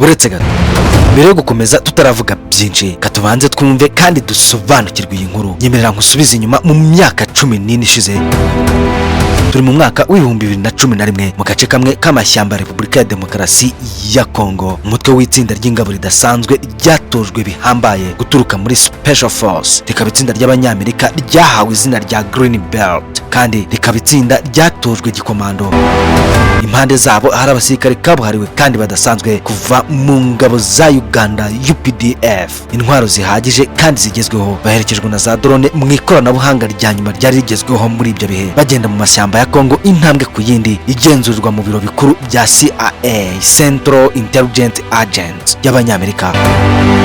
uretse gato mbere yo gukomeza tutaravuga byinshi katubanze twumve kandi dusobanukirwe iyi nkuru. Nyemerera nkusubize inyuma mu myaka 14 ishize. Turi mu mwaka w'2011 mu gace kamwe k'amashyamba Repubulika ya Demokarasi ya Kongo. Umutwe w'itsinda ry'ingabo ridasanzwe ryatojwe bihambaye guturuka muri Special Force, rikaba itsinda ry'abanyamerika ryahawe izina rya Green Belt, kandi rikaba itsinda ryatojwe gikomando. Impande zabo hari abasirikare kabuhariwe kandi badasanzwe kuva mu ngabo za Uganda UPDF, intwaro zihagije kandi zigezweho, baherekejwe na za drone mu ikoranabuhanga rya nyuma ryari rigezweho muri ibyo bihe, bagenda mu mashyamba ya Kongo intambwe ku yindi, igenzurwa mu biro bikuru bya CIA Central Intelligence Agency y'abanyamerika,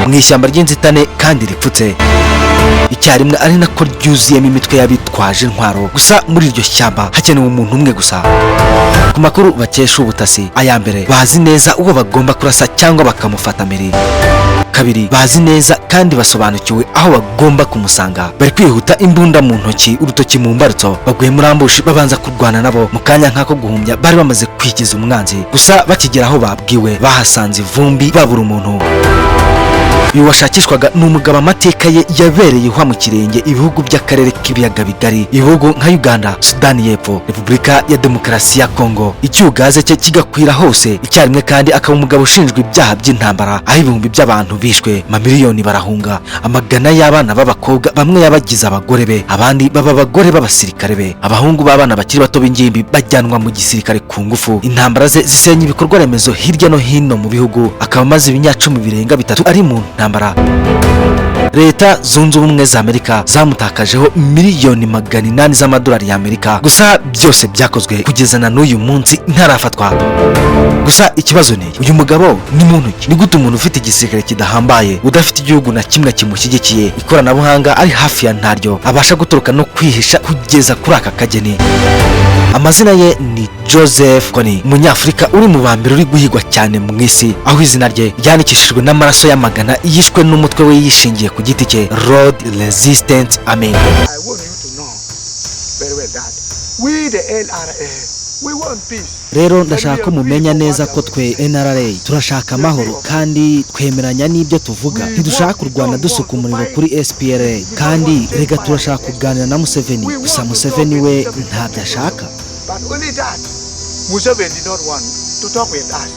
mu ishyamba ry'inzitane kandi ripfutse icyarimwe, ari nako ryuzuyemo imitwe y'abitwaje intwaro. Gusa muri iryo shyamba hakenewe umuntu umwe gusa. Ku makuru bakesha ubutasi, aya mbere bazi neza uwo bagomba kurasa cyangwa bakamufata mbere. Kabiri, bazi neza kandi basobanukiwe aho bagomba kumusanga. Bari kwihuta imbunda mu ntoki, urutoki mu mbarutso, baguye muri ambushi babanza kurwana nabo. Mu kanya nk'ako guhumbya bari bamaze kwigiza umwanzi. Gusa bakigera aho babwiwe bahasanze ivumbi, babura umuntu. Uyu washakishwaga ni umugabo amateka ye yabereye ihwa mu kirenge ibihugu by'akarere k'ibiyaga bigari, ibihugu nka Uganda, Sudani y'Epfo, Repubulika ya Demokarasi ya Kongo. Icyugaze cye kigakwira hose icyarimwe, kandi akaba umugabo ushinjwa ibyaha by'intambara, aho ibihumbi by'abantu bishwe, mamiliyoni barahunga, amagana y'abana b'abakobwa bamwe yabagize abagore be, abandi baba abagore b'abasirikare be, abahungu b'abana bakiri bato b'ingimbi bajyanwa mu gisirikare ku ngufu. Intambara ze zisenya ibikorwa remezo hirya no hino mu bihugu, akaba amaze ibinyacumi birenga 3 ari mu ntambara. Leta zunze ubumwe za Amerika zamutakajeho miliyoni 800 z'amadolari y'Amerika. Gusa byose byakozwe kugeza na n'uyu munsi ntarafatwa. Gusa ikibazo ni uyu mugabo ni muntu ki? Ni gute umuntu ufite igisirikare kidahambaye, udafite igihugu na kimwe kimushyigikiye, ikoranabuhanga ari hafi ya ntaryo, abasha gutoroka no kwihisha kugeza kuri aka kageni? Amazina ye ni Joseph Kony, umunyafurika uri mu bambere uri guhigwa cyane mu isi, aho izina rye ryandikishijwe n'amaraso y'amagana yishwe n'umutwe we yishingiye ku giti cye, Road Resistance Army. I want you to know very well that we the LRA, we want peace. Rero ndashaka ko mumenya neza ko twe NRA turashaka amahoro kandi twemeranya n'ibyo tuvuga. Ntidushaka kurwana dusuka umuriro kuri SPLA, kandi rega turashaka kuganira na Museveni. Gusa Museveni we ntabyo ashaka. But only that Museveni did not want to talk with us.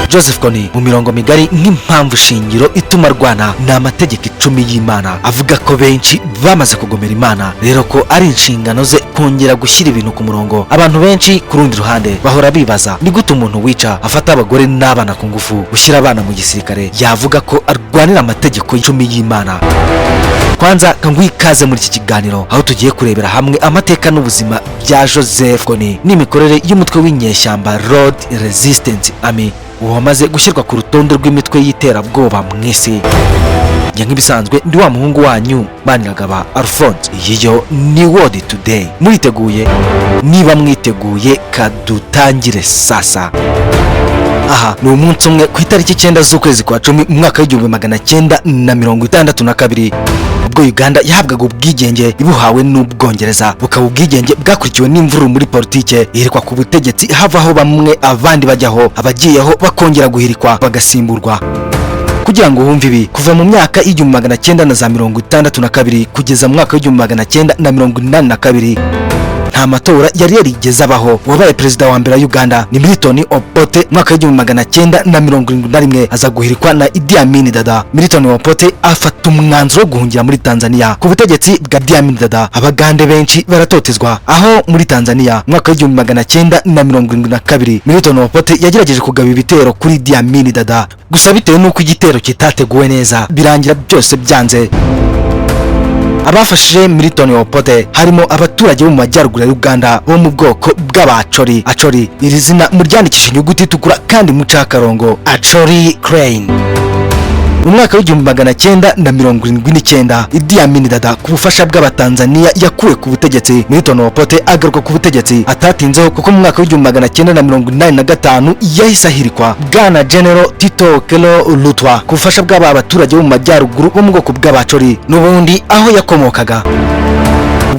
Joseph Kony mu mirongo migari nk'impamvu shingiro ituma rwana ni amategeko 10 y'Imana, avuga ko benshi bamaze kugomera Imana, rero ko ari inshingano ze kongera gushyira ibintu ku murongo. Abantu benshi ku rundi ruhande bahora bibaza ni gute umuntu wica, afata abagore n'abana ku ngufu, ushyira abana mu gisirikare, yavuga ko arwanira amategeko 10 y'Imana. Kwanza kanguye ikaze muri iki kiganiro, aho tugiye kurebera hamwe amateka n'ubuzima bya Joseph Kony n'imikorere y'umutwe w'inyeshyamba Road Resistance Army, wamaze gushyirwa ku rutonde rw'imitwe y'iterabwoba mu isi. Njye nk'ibisanzwe ndi wa muhungu wanyu Maniragaba Alphonse. Iyo ni World Today. Muriteguye? Niba mwiteguye kadutangire sasa. Aha ni umunsi umwe ku itariki 9 z'ukwezi kwa 10 mu mwaka w'1962, ubwo Uganda yahabwaga ubwigenge ibuhawe n'Ubwongereza. Bukaba ubwigenge bwakurikiwe n'imvururu muri politike, ihirikwa ku butegetsi, havaho bamwe abandi bajyaho, abagiyeho bakongera guhirikwa bagasimburwa. Kugira ngo wumve ibi, kuva mu myaka y'1962 kugeza mu mwaka w'1982 nta matora yari yarigeze abaho. Wabaye perezida wa mbere wa Uganda ni Milton Obote. Mwaka w'1971 aza guhirikwa na Idi Amin Dada. Milton Obote afata umwanzuro wo guhungira muri Tanzania. Ku butegetsi bwa Idi Amin Dada, abagande benshi baratotezwa. Aho muri Tanzania mwaka w'1972 Milton Obote yagerageje kugaba ibitero kuri Idi Amin Dada, gusa bitewe n'uko igitero kitateguwe neza birangira byose byanze. Abafashije Milton Obote harimo abaturage bo mu majyaruguru ya Uganda bo mu bwoko bw'Abacholi. Acholi iri zina muryandikisha inyuguti itukura kandi mu cakarongo, Acholi Crane. Mu mwaka w'1979 Idi Amin Dada ku bufasha bw'Abatanzania yakuwe ku butegetsi. Milton Obote agaruka ku butegetsi atatinzeho, kuko mu mwaka w'1985 yahise ahirikwa Bwana General Tito Okello Lutwa ku bufasha bw'aba baturage bo mu majyaruguru bo mu bwoko bw'Abacholi n'ubundi aho yakomokaga.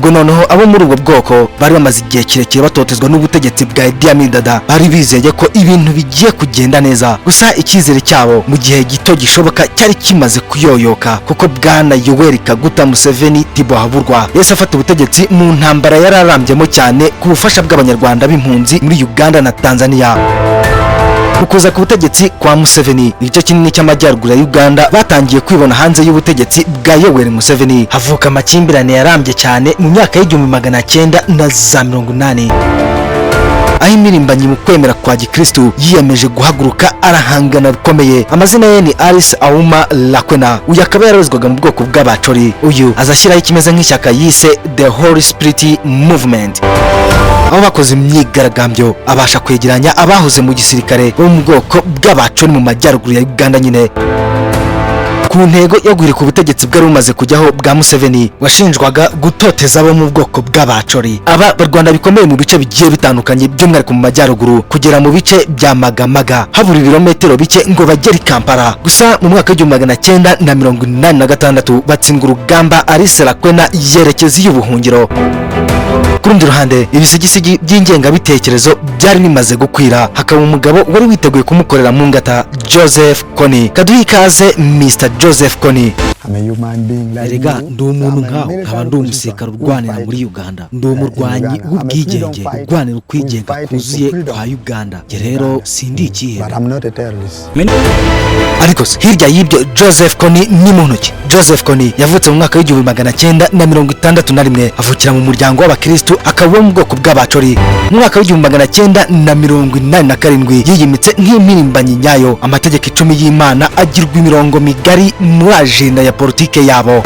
ubwo noneho abo muri ubwo bwoko bari bamaze igihe kirekire batotezwa n'ubutegetsi bwa Idi Amin Dada bari bizeye ko ibintu bigiye kugenda neza. Gusa icyizere cyabo mu gihe gito gishoboka cyari kimaze kuyoyoka kuko bwana Yoweri Kaguta Museveni Tibuhaburwa yese afata ubutegetsi mu ntambara yararambyemo cyane ku bufasha bw'abanyarwanda b'impunzi muri Uganda na Tanzania. Ukuza ku butegetsi kwa Museveni, igice kinini cy'amajyaruguru ya Uganda batangiye kwibona hanze y'ubutegetsi bwa Yoweri Museveni. Havuka amakimbirane yarambye cyane mu myaka y'1980, aho imirimbanyi mu kwemera kwa gikristu yiyemeje guhaguruka arahangana bikomeye. Amazina ye ni Alice Auma Lakwena. Uyu akaba yararezwaga mu bwoko bw'abacori. Uyu azashyiraho ikimeze nk'ishyaka yise The Holy Spirit Movement, aho bakoze imyigaragambyo abasha kwegeranya abahoze mu gisirikare bo mu bwoko bw'abacori mu majyaruguru ya Uganda nyine, ku ntego yo guhirika ubutegetsi bwari bumaze kujyaho bwa Museveni washinjwaga gutoteza abo mu bwoko bw'abacori. Aba barwanda bikomeye mu bice bigiye bitandukanye by'umwihariko mu majyaruguru kugera mu bice bya Magamaga, habura ibirometero bike ngo bagere i Kampala. Gusa mu mwaka w'1986 batsindwa urugamba Alice Lakwena yerekeza iy'ubuhungiro. Ku rundi ruhande ibisigisigi by'ingengabitekerezo byari bimaze gukwira, hakaba umugabo wari witeguye kumukorera mu ngata, Joseph Kony. Kaduha ikaze Mr. Joseph Kony. Erega ndi umuntu nkawe, nkaba ndi umusirikare urwanira muri Uganda, ndi umurwanyi w'ubwigenge urwanira ukwigenga kuzuye kwa Uganda. Rero sindi ikihebe. Ariko hirya y'ibyo Joseph Kony ni muntu ki? Joseph Kony yavutse mu mwaka w'1961, avukira mu muryango w'abakristo, akaba mu bwoko bw'abacori. Mu mwaka w'1987 yiyimitse nk'impirimbanyi nyayo. Amategeko 10 y'Imana agirwa imirongo migari muri agenda ya politike yabo.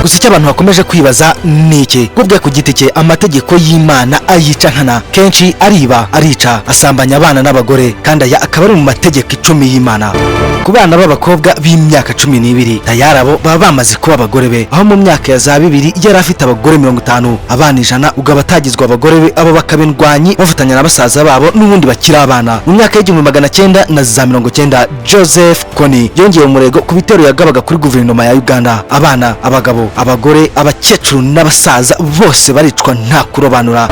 Gusa icyo abantu bakomeje kwibaza ni iki? Kubwe ku giti cye amategeko y'Imana ayica nkana, kenshi ariba, arica, asambanya abana n'abagore, kandi aya akaba ari mu mategeko 10 y'Imana. Ku bana b'abakobwa b'imyaka 12 tayari abo baba bamaze kuba abagore be, aho mu myaka ya za 2000 yari afite abagore 50, abana 100 ubwo abatagizwe abagore be abo bakabindwanyi bafatanya na basaza babo n'ubundi bakira abana. Mu myaka y'1990 Joseph Kony yongeye umurego ku bitero yagabaga kuri guverinoma ya Uganda. Abana, abagabo, abagore, abakecuru n'abasaza bose baricwa nta kurobanura.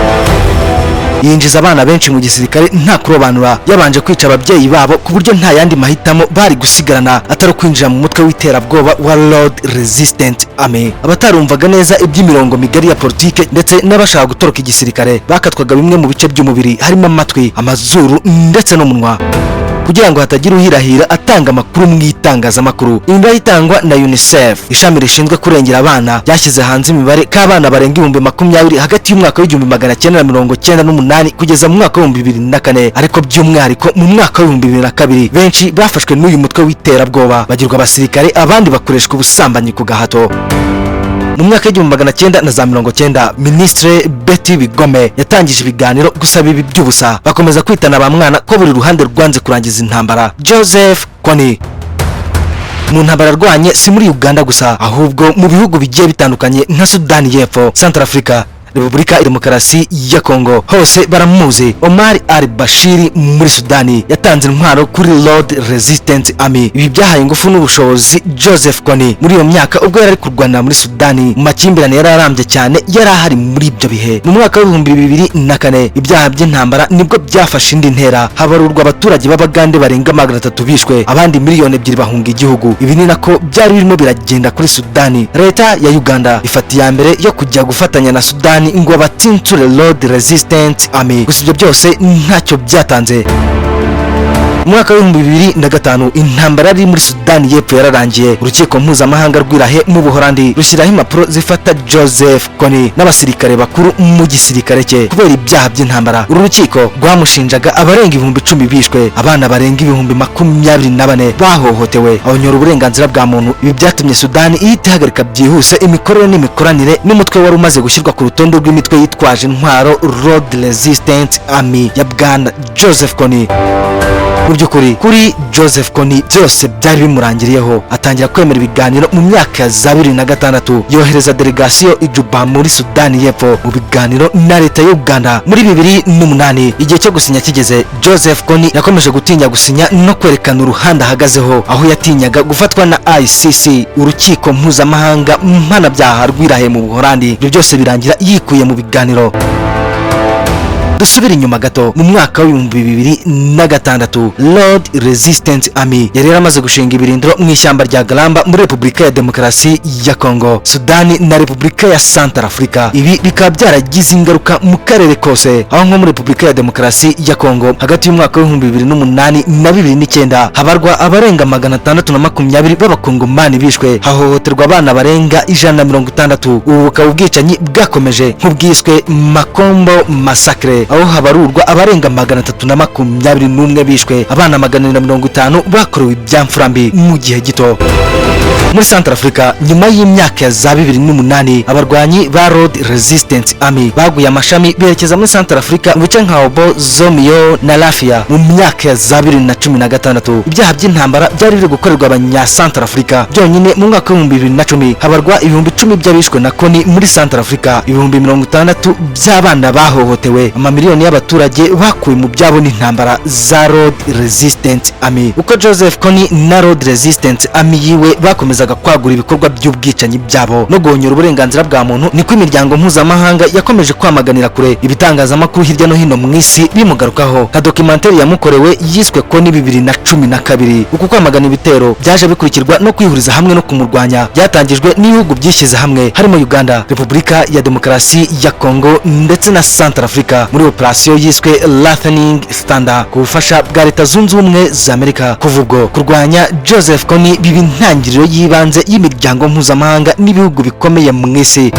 Yinjiza abana benshi mu gisirikare nta kurobanura, yabanje kwica ababyeyi babo ku buryo nta yandi mahitamo bari gusigarana atari kwinjira mu mutwe w'iterabwoba wa Lord Resistance Army. Abatarumvaga neza iby'imirongo migari ya politike ndetse n'abashaka gutoroka igisirikare bakatwaga bimwe mu bice by'umubiri, harimo amatwi, amazuru ndetse n'umunwa, kugira ngo hatagira uhirahira atanga amakuru mu itangazamakuru. Imibare itangwa na UNICEF, ishami rishinzwe kurengera abana, yashyize hanze imibare k'abana barenga 20,000 hagati y'umwaka w'1998 kugeza mu mwaka w'2004, ariko by'umwihariko mu mwaka w'2002 benshi bafashwe n'uyu mutwe w'iterabwoba bagirwa abasirikare, abandi bakoreshwa ubusambanyi ku gahato. Mu mwaka w'1990 Ministre Betty Bigome yatangije ibiganiro gusaba ibi by'ubusa, bakomeza kwitana ba mwana ko buri ruhande rwanze kurangiza intambara. Joseph Kony mu ntambara rwanye si muri Uganda gusa, ahubwo mu bihugu bigiye bitandukanye nka Sudani y'Epfo, Centrafrica, Repubulika ya Demokarasi ya Kongo, hose baramuzi. Omar al-Bashir muri Sudani yatanze intwaro kuri Lord Resistance Army. Ibi byahaye ingufu n'ubushobozi Joseph Kony muri iyo myaka ubwo yari kurwana muri Sudani mu makimbirane yararambye cyane yari ahari muri ibyo bihe. Mu mwaka w'2004 ibyaha by'intambara nibwo byafashe indi ntera, habarurwa abaturage b'Abagande barenga 300 bishwe, abandi miliyoni 2 bahunga igihugu. Ibi ni nako byari birimo biragenda kuri Sudani. Leta ya Uganda ifata iya mbere yo kujya gufatanya na Sudani ngo batinture Lord Resistance Army. Gusa ibyo byose ntacyo byatanze. Mu mwaka w'2005 intambara ari muri Sudani y'Epfo yararangiye. Urukiko mpuzamahanga rw'Irahe mu Buholandi rushyiraho impapuro zifata Joseph Kony n'abasirikare bakuru mu gisirikare cye kubera ibyaha by'intambara. Uru rukiko rwamushinjaga abarenga 10,000 bishwe, abana barenga 24,000 bahohotewe, abanyora uburenganzira bwa muntu. Ibi byatumye Sudani ihita ihagarika byihuse imikorere n'imikoranire n'umutwe wari umaze gushyirwa ku rutonde rw'imitwe yitwaje intwaro Lord Resistance Army ya bwana Joseph Kony. mu by'ukuri kuri Joseph Kony byose byari bimurangiriyeho, atangira kwemera ibiganiro mu myaka ya za 2006, yohereza delegasiyo i Juba muri Sudani y'Epfo mu biganiro na leta y'u Uganda. Muri 2008 igihe cyo gusinya kigeze, Joseph Kony yakomeje gutinya gusinya no kwerekana uruhande ahagazeho, aho yatinyaga gufatwa na ICC, urukiko mpuzamahanga mpanabyaha rw'Irahe mu Buholandi. Ibyo byose birangira yikuye mu biganiro. Dusubira inyuma gato, mu mwaka wa 2006 Lord Resistance Army yari yaramaze gushinga ibirindiro mu ishyamba rya Galamba muri Repubulika ya Demokarasi ya Kongo, Sudani na Repubulika ya Centrafrica. Ibi bikaba byaragize ingaruka mu karere kose, aho nko muri Repubulika ya Demokarasi ya Kongo hagati y'umwaka wa 2008 na 2009 habarwa abarenga 620 b'abakongomani bishwe, hahohoterwa abana barenga 160. Ubu bukaba ubwicanyi bwakomeje nk'ubwiswe Makombo Massacre, aho habarurwa abarenga 321 bishwe, abana 450 bakorewe ibyamfurambi mu gihe gito. Muri Centrafrica, nyuma y'imyaka ya za 2008 abarwanyi ba Lord Resistance Army baguye amashami berekeza muri Centrafrica mu bice nka Obo, Zomio na Lafia. Mu myaka ya za 2016 ibyaha by'intambara byari biri gukorerwa abanya Centrafrica. Byonyine mu mwaka wa 2010 habarwa 10,000 by'abishwe na Kony muri Centrafrica, 60,000 by'abana bahohotewe, amamiliyoni y'abaturage bakuwe mu byabo n'intambara za Lord Resistance Army. Uko Joseph Kony na Lord Resistance Army yiwe bakomezaga kwagura ibikorwa by'ubwicanyi byabo no guhonyora uburenganzira bwa muntu, niko imiryango mpuzamahanga yakomeje kwamaganira kure. Ibitangazamakuru hirya no hino mu isi bimugarukaho. Ka documentary yamukorewe yiswe Kony 2012. Uku kwamagana ibitero byaje bikurikirwa no kwihuriza hamwe no kumurwanya, byatangijwe n'ibihugu byishyize hamwe harimo Uganda, Repubulika ya Demokarasi ya Kongo ndetse na Centrafrica muri operation yiswe Lightning Thunder ku bufasha bwa Leta Zunze Ubumwe za Amerika. Kuva ubwo kurwanya Joseph Kony biba intangiriro y'ibanze y'imiryango mpuzamahanga n'ibihugu bikomeye mu isi.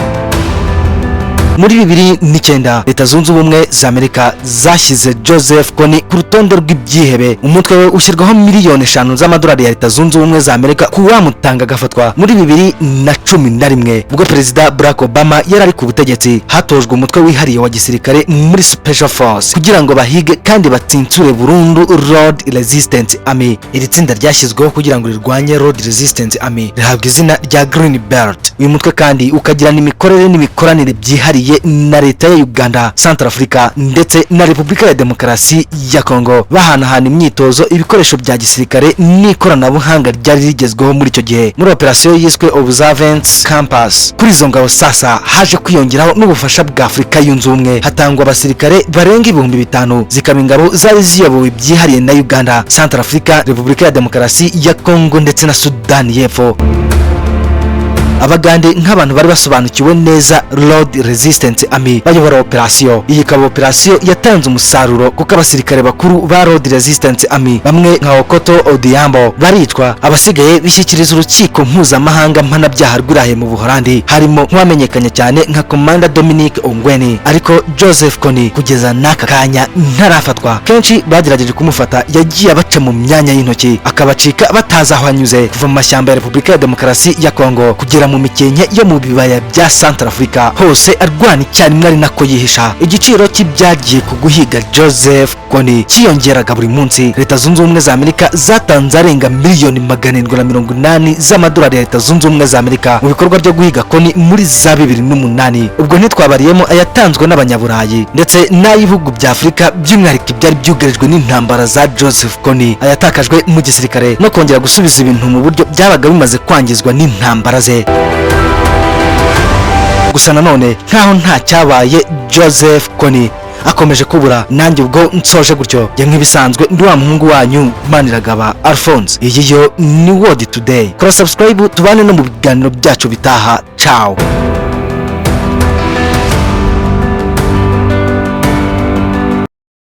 Muri 2009 Leta Zunze Ubumwe za Amerika zashyize Joseph Kony ku rutonde rw'ibyihebe, umutwe we ushyirwaho miliyoni 5 z'amadolari ya Leta Zunze Ubumwe za Amerika ku wamutanga agafatwa. Muri 2011 ubwo Perezida Barack Obama yari ari ku butegetsi, hatojwe umutwe wihariye wa gisirikare muri Special Force kugira ngo bahige kandi batsinsure burundu Lord Resistance Army. Iri tsinda ryashyizweho kugira ngo rirwanye Lord Resistance Army rihabwa izina rya Green Belt. Uyu mutwe kandi ukagirana imikorere n'imikoranire byihariye na leta ya Uganda, Centrafrica ndetse na Repubulika ya Demokarasi ya Kongo, bahanahana imyitozo, ibikoresho bya gisirikare n'ikoranabuhanga ryari rigezweho muri icyo gihe. Muri operation yiswe Observance Campus, kuri izo ngabo sasa haje kwiyongeraho n'ubufasha bwa Afurika yunze ubumwe, hatangwa abasirikare barenga 5,000 zikaba ingabo zari ziyobowe byihariye na Uganda, Centrafrica, Repubulika ya Demokarasi ya Kongo ndetse na Sudani y'Epfo. Abagande nk'abantu bari basobanukiwe neza Lord Resistance Army bayobora operation. Iyi ikaba operation yatanze umusaruro kuko abasirikare bakuru ba Lord Resistance Army bamwe nka Okoto Odhiambo baricwa, abasigaye bishyikiriza urukiko mpuzamahanga mpanabyaha rw'Irahe mu Buholandi, harimo nk'uwamenyekanye cyane nka Commander Dominic Ongwen. Ariko Joseph Kony kugeza n'aka kanya ntarafatwa. Kenshi bagerageje kumufata yagiye abaca mu myanya y'intoki, akabacika batazi aho anyuze, kuva mu mashyamba ya Repubulika ya Demokarasi ya Kongo kugera mu mikenke yo mu bibaya bya Centrafrica, hose arwana icyarimwe ari nako yihisha. Igiciro cy'ibyagiye kuguhiga Joseph Kony cyiyongeraga buri munsi. Leta Zunze Ubumwe za Amerika zatanze arenga miliyoni 780 z'amadolari ya Leta Zunze Ubumwe za Amerika mu bikorwa byo guhiga Kony muri za 2008. Ubwo ntitwabariyemo ayatanzwe n'abanyaburayi ndetse n'ay'ibihugu bya Afurika, by'umwihariko byari byugarijwe n'intambara za Joseph Kony, ayatakajwe mu gisirikare no kongera gusubiza ibintu mu buryo byabaga bimaze kwangizwa n'intambara ze. Gusa nanone nkaho nta cyabaye, Joseph Kony akomeje kubura. Nanjye ubwo nsoje gutyo, ya nk'ibisanzwe ndi wa muhungu wanyu Maniragaba Alphonse. Iyi yo ni World Today. Kora subscribe tubane no mu biganiro byacu bitaha. Ciao.